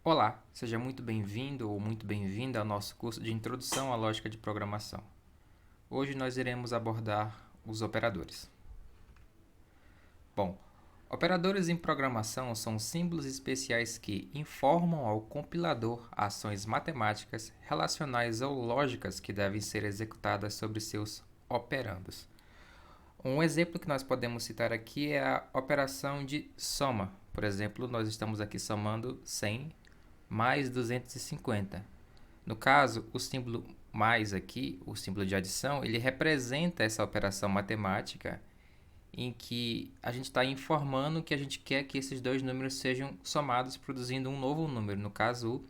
Olá, seja muito bem-vindo ou muito bem-vinda ao nosso curso de Introdução à Lógica de Programação. Hoje nós iremos abordar os operadores. Bom, operadores em programação são símbolos especiais que informam ao compilador ações matemáticas, relacionais ou lógicas que devem ser executadas sobre seus operandos. Um exemplo que nós podemos citar aqui é a operação de soma. Por exemplo, nós estamos aqui somando 100 mais 250. No caso, o símbolo mais aqui, o símbolo de adição, ele representa essa operação matemática em que a gente está informando que a gente quer que esses dois números sejam somados, produzindo um novo número, no caso, o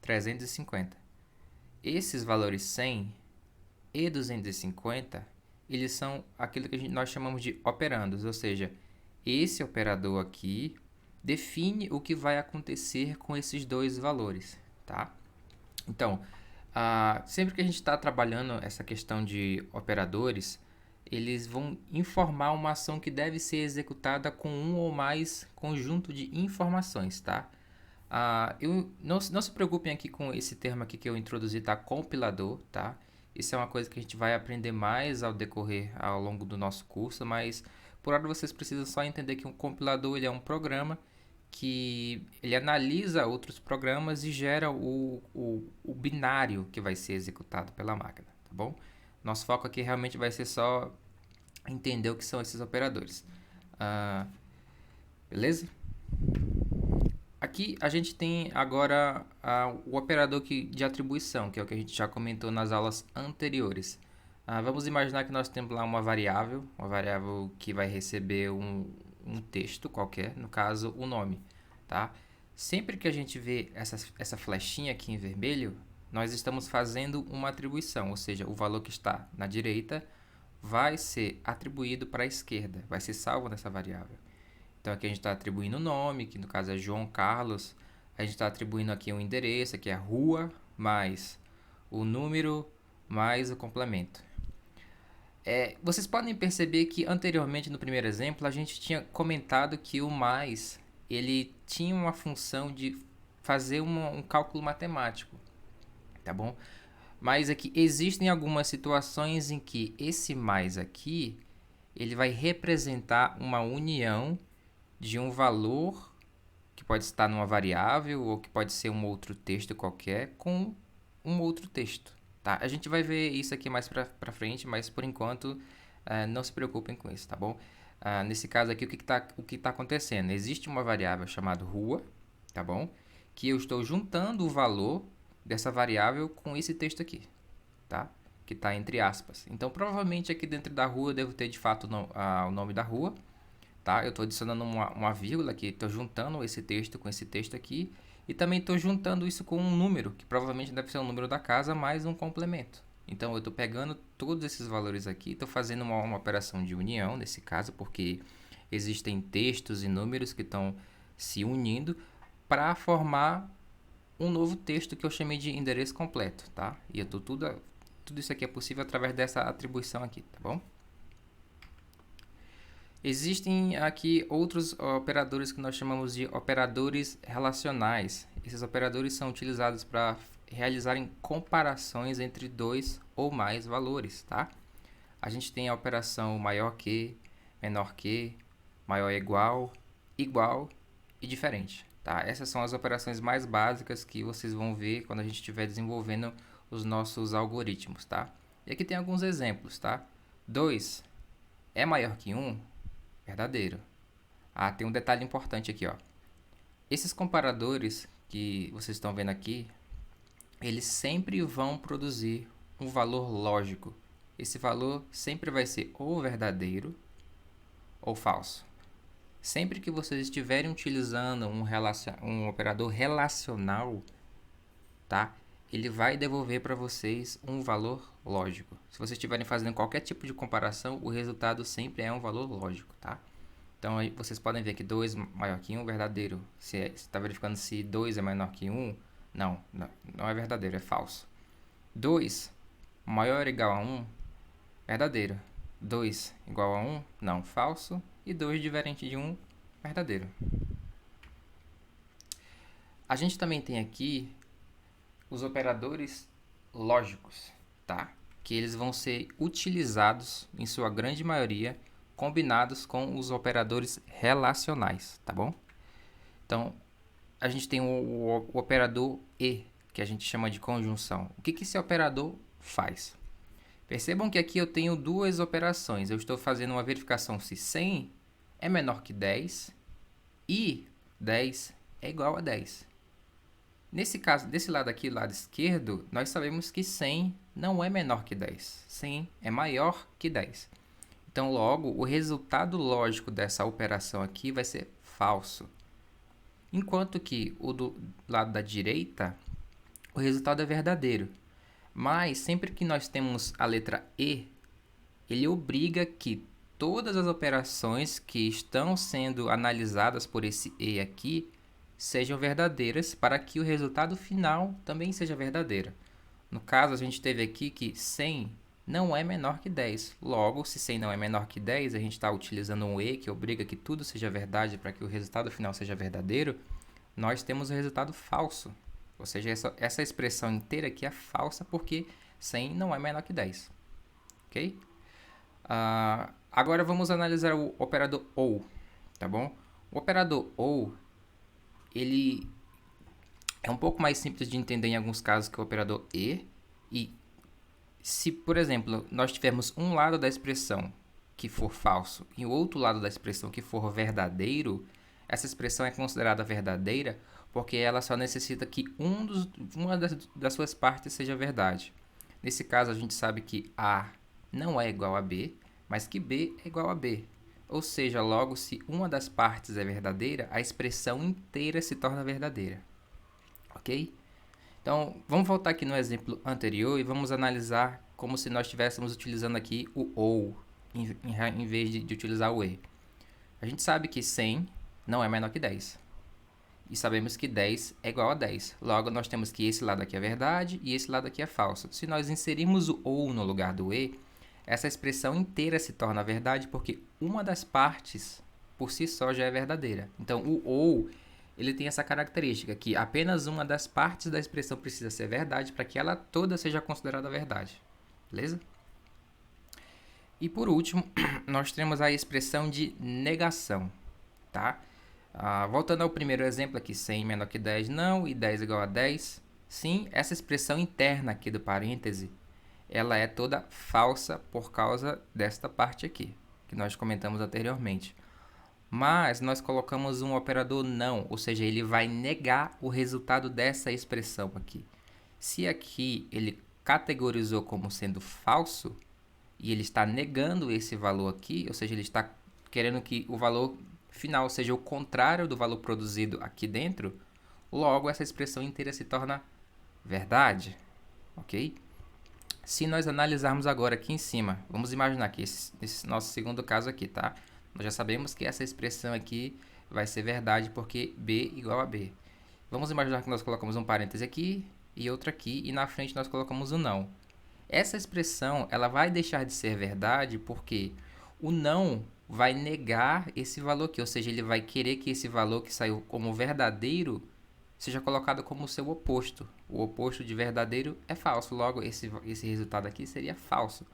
350. Esses valores 100 e 250, eles são aquilo que nós chamamos de operandos, ou seja, esse operador aqui define o que vai acontecer com esses dois valores, tá? Então, sempre que a gente está trabalhando essa questão de operadores, eles vão informar uma ação que deve ser executada com um ou mais conjunto de informações, tá? Não se preocupem aqui com esse termo aqui que eu introduzi, tá? Compilador, tá? Isso é uma coisa que a gente vai aprender mais ao decorrer, ao longo do nosso curso, mas por hora vocês precisam só entender que um compilador ele é um programa que ele analisa outros programas e gera o binário que vai ser executado pela máquina, tá bom? Nosso foco aqui realmente vai ser só entender o que são esses operadores. Beleza? Aqui a gente tem agora o operador de atribuição, que é o que a gente já comentou nas aulas anteriores. Vamos imaginar que nós temos lá uma variável que vai receber um texto qualquer, no caso o nome, tá? Sempre que a gente vê essa flechinha aqui em vermelho, nós estamos fazendo uma atribuição, ou seja, o valor que está na direita vai ser atribuído para a esquerda, vai ser salvo nessa variável. Então aqui a gente está atribuindo o nome, que no caso é João Carlos, a gente está atribuindo aqui um endereço, que é rua, mais o número, mais o complemento. Vocês podem perceber que anteriormente no primeiro exemplo a gente tinha comentado que o mais ele tinha uma função de fazer um cálculo matemático, tá bom? Mas aqui existem algumas situações em que esse mais aqui ele vai representar uma união de um valor que pode estar numa variável ou que pode ser um outro texto qualquer com um outro texto. Tá? A gente vai ver isso aqui mais pra frente, mas por enquanto não se preocupem com isso, tá bom? Nesse caso aqui, o que tá acontecendo? Existe uma variável chamada rua, tá bom? Que eu estou juntando o valor dessa variável com esse texto aqui, tá? Que está entre aspas. Então, provavelmente aqui dentro da rua eu devo ter de fato o nome da rua, tá? Eu estou adicionando uma vírgula aqui, estou juntando esse texto com esse texto aqui e também estou juntando isso com um número, que provavelmente deve ser o número da casa mais um complemento. Então eu estou pegando todos esses valores aqui, estou fazendo uma operação de união nesse caso, porque existem textos e números que estão se unindo para formar um novo texto que eu chamei de endereço completo, tá? E eu tô tudo isso aqui é possível através dessa atribuição aqui, tá bom? Existem aqui outros operadores que nós chamamos de operadores relacionais. Esses operadores são utilizados para realizarem comparações entre dois ou mais valores, tá? A gente tem a operação maior que, menor que, maior ou igual e diferente, tá? Essas são as operações mais básicas que vocês vão ver quando a gente estiver desenvolvendo os nossos algoritmos, tá? E aqui tem alguns exemplos, tá? 2 é maior que 1? Verdadeiro. Tem um detalhe importante aqui, ó. Esses comparadores que vocês estão vendo aqui, eles sempre vão produzir um valor lógico. Esse valor sempre vai ser ou verdadeiro ou falso. Sempre que vocês estiverem utilizando um operador relacional, tá? Ele vai devolver para vocês um valor lógico. Se vocês estiverem fazendo qualquer tipo de comparação, o resultado sempre é um valor lógico, tá? Então aí vocês podem ver que 2 maior que 1 verdadeiro. Se está verificando se 2 é menor que 1, não é verdadeiro, é falso. 2 maior ou igual a 1, verdadeiro. 2 igual a 1, não, falso. E 2 diferente de 1, verdadeiro. A gente também tem aqui os operadores lógicos, tá? Que eles vão ser utilizados, em sua grande maioria, combinados com os operadores relacionais, tá bom? Então, a gente tem o operador e, que a gente chama de conjunção. O que esse operador faz? Percebam que aqui eu tenho duas operações. Eu estou fazendo uma verificação se 100 é menor que 10 e 10 é igual a 10. Nesse caso, desse lado aqui, lado esquerdo, nós sabemos que 100 não é menor que 10. 100 é maior que 10. Então, logo, o resultado lógico dessa operação aqui vai ser falso. Enquanto que o do lado da direita, o resultado é verdadeiro. Mas sempre que nós temos a letra E, ele obriga que todas as operações que estão sendo analisadas por esse E aqui sejam verdadeiras para que o resultado final também seja verdadeiro. No caso, a gente teve aqui que 100 não é menor que 10. Logo, se 100 não é menor que 10, a gente está utilizando um E que obriga que tudo seja verdade para que o resultado final seja verdadeiro. Nós temos o resultado falso. Ou seja, essa expressão inteira aqui é falsa porque 100 não é menor que 10. Ok? Agora vamos analisar o operador OU, tá bom? O operador OU, ele é um pouco mais simples de entender em alguns casos que o operador e se, por exemplo, nós tivermos um lado da expressão que for falso e o outro lado da expressão que for verdadeiro, essa expressão é considerada verdadeira porque ela só necessita que uma das suas partes seja verdade. Nesse caso, a gente sabe que A não é igual a B, mas que B é igual a B. Ou seja, logo, se uma das partes é verdadeira, a expressão inteira se torna verdadeira. Ok? Então, vamos voltar aqui no exemplo anterior e vamos analisar como se nós estivéssemos utilizando aqui o OU, em vez de utilizar o E. A gente sabe que 100 não é menor que 10. E sabemos que 10 é igual a 10. Logo, nós temos que esse lado aqui é verdade e esse lado aqui é falso. Se nós inserirmos o OU no lugar do E, essa expressão inteira se torna verdade porque uma das partes, por si só, já é verdadeira. Então, o OU, ele tem essa característica que apenas uma das partes da expressão precisa ser verdade para que ela toda seja considerada verdade. Beleza? E por último, nós temos a expressão de negação, tá? Voltando ao primeiro exemplo aqui, 100 menor que 10 não e 10 igual a 10, sim, essa expressão interna aqui do parêntese, ela é toda falsa por causa desta parte aqui, que nós comentamos anteriormente. Mas nós colocamos um operador não, ou seja, ele vai negar o resultado dessa expressão aqui. Se aqui ele categorizou como sendo falso, e ele está negando esse valor aqui, ou seja, ele está querendo que o valor final seja o contrário do valor produzido aqui dentro, logo essa expressão inteira se torna verdade, ok? Se nós analisarmos agora aqui em cima, vamos imaginar que esse nosso segundo caso aqui, tá? Nós já sabemos que essa expressão aqui vai ser verdade porque B igual a B. Vamos imaginar que nós colocamos um parêntese aqui e outro aqui e na frente nós colocamos um não. Essa expressão ela vai deixar de ser verdade porque o não vai negar esse valor aqui, ou seja, ele vai querer que esse valor que saiu como verdadeiro seja colocado como seu oposto. O oposto de verdadeiro é falso, logo esse resultado aqui seria falso,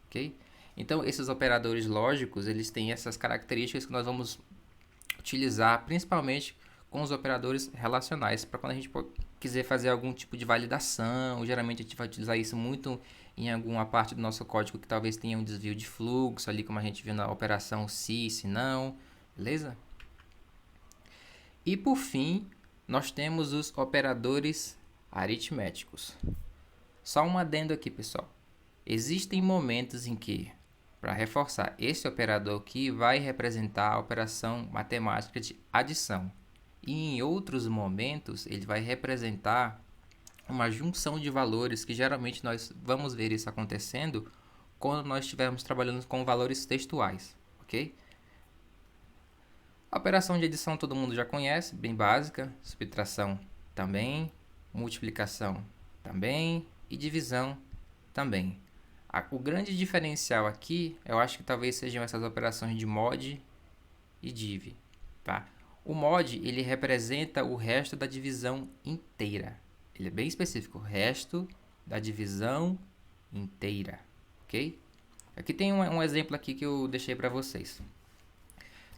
ok? Então, esses operadores lógicos, eles têm essas características que nós vamos utilizar principalmente com os operadores relacionais, para quando a gente quiser fazer algum tipo de validação. Geralmente a gente vai utilizar isso muito em alguma parte do nosso código que talvez tenha um desvio de fluxo, ali como a gente viu na operação se não, beleza? E por fim, nós temos os operadores aritméticos. Só um adendo aqui, pessoal. Existem momentos em que, para reforçar, esse operador aqui vai representar a operação matemática de adição. E em outros momentos, ele vai representar uma junção de valores que geralmente nós vamos ver isso acontecendo quando nós estivermos trabalhando com valores textuais, ok? A operação de adição todo mundo já conhece, bem básica, subtração também, multiplicação também e divisão também. O grande diferencial aqui, eu acho que talvez sejam essas operações de mod e div, tá? O mod, ele representa o resto da divisão inteira. Ele é bem específico, resto da divisão inteira, ok? Aqui tem um exemplo aqui que eu deixei para vocês.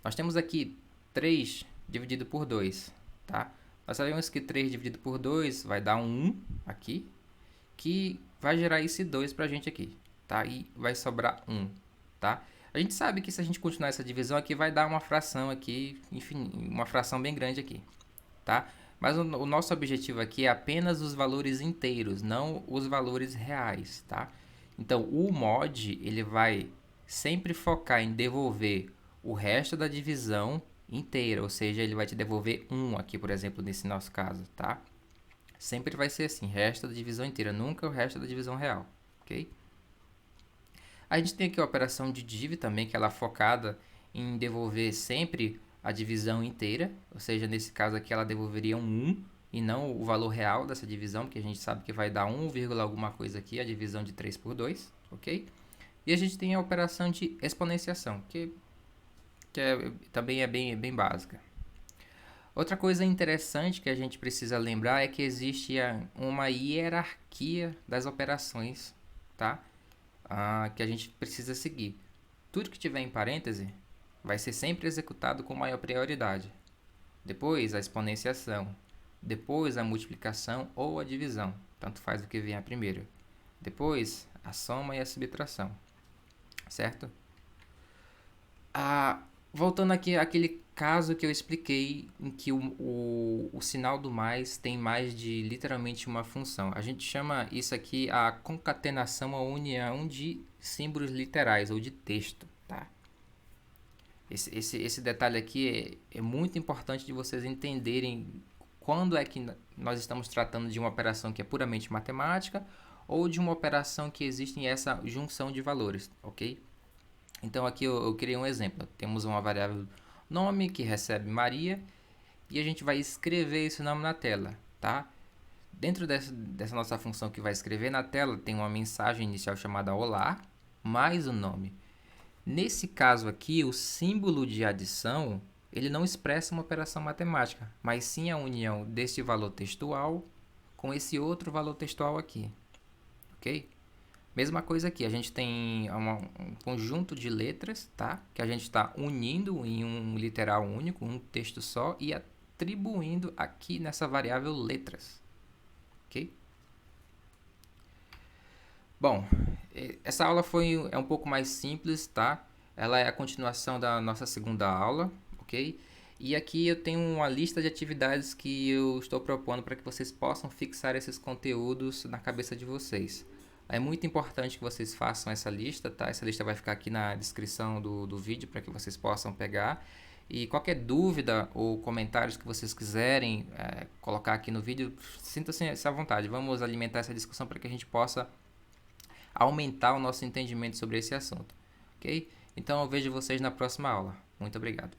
Nós temos aqui 3 dividido por 2, tá? Nós sabemos que 3 dividido por 2 vai dar um 1 aqui, que vai gerar esse 2 para a gente aqui, tá? E vai sobrar 1, tá? A gente sabe que se a gente continuar essa divisão aqui, vai dar uma fração aqui, enfim, uma fração bem grande aqui, tá? Mas o nosso objetivo aqui é apenas os valores inteiros, não os valores reais, tá? Então, o mod, ele vai sempre focar em devolver o resto da divisão inteira, ou seja, ele vai te devolver 1 aqui, por exemplo, nesse nosso caso, tá? Sempre vai ser assim, resto da divisão inteira, nunca o resto da divisão real, ok? A gente tem aqui a operação de div também, que ela é focada em devolver sempre a divisão inteira, ou seja, nesse caso aqui ela devolveria um 1 e não o valor real dessa divisão, porque a gente sabe que vai dar 1, alguma coisa aqui, a divisão de 3 por 2, ok? E a gente tem a operação de exponenciação, também é bem básica. Outra coisa interessante que a gente precisa lembrar é que existe uma hierarquia das operações, tá? Que a gente precisa seguir. Tudo que tiver em parêntese vai ser sempre executado com maior prioridade. Depois a exponenciação, depois a multiplicação ou a divisão, tanto faz o que venha primeiro. Depois a soma e a subtração, certo? Voltando aqui àquele caso que eu expliquei em que o sinal do mais tem mais de literalmente uma função. A gente chama isso aqui a concatenação, a união de símbolos literais ou de texto, tá? Esse detalhe aqui é muito importante de vocês entenderem quando é que nós estamos tratando de uma operação que é puramente matemática ou de uma operação que existe essa junção de valores, ok? Então aqui eu criei um exemplo. Temos uma variável nome que recebe Maria e a gente vai escrever esse nome na tela, tá? Dentro dessa nossa função que vai escrever na tela tem uma mensagem inicial chamada olá mais o nome. Nesse caso aqui, o símbolo de adição ele não expressa uma operação matemática, mas sim a união desse valor textual com esse outro valor textual aqui, ok? Mesma coisa aqui, a gente tem um conjunto de letras, tá? Que a gente está unindo em um literal único, um texto só, e atribuindo aqui nessa variável letras, ok? Bom, essa aula é um pouco mais simples, tá? Ela é a continuação da nossa segunda aula, ok? E aqui eu tenho uma lista de atividades que eu estou propondo para que vocês possam fixar esses conteúdos na cabeça de vocês. É muito importante que vocês façam essa lista, tá? Essa lista vai ficar aqui na descrição do vídeo para que vocês possam pegar. E qualquer dúvida ou comentários que vocês quiserem colocar aqui no vídeo, sinta-se à vontade. Vamos alimentar essa discussão para que a gente possa aumentar o nosso entendimento sobre esse assunto, ok? Então eu vejo vocês na próxima aula. Muito obrigado.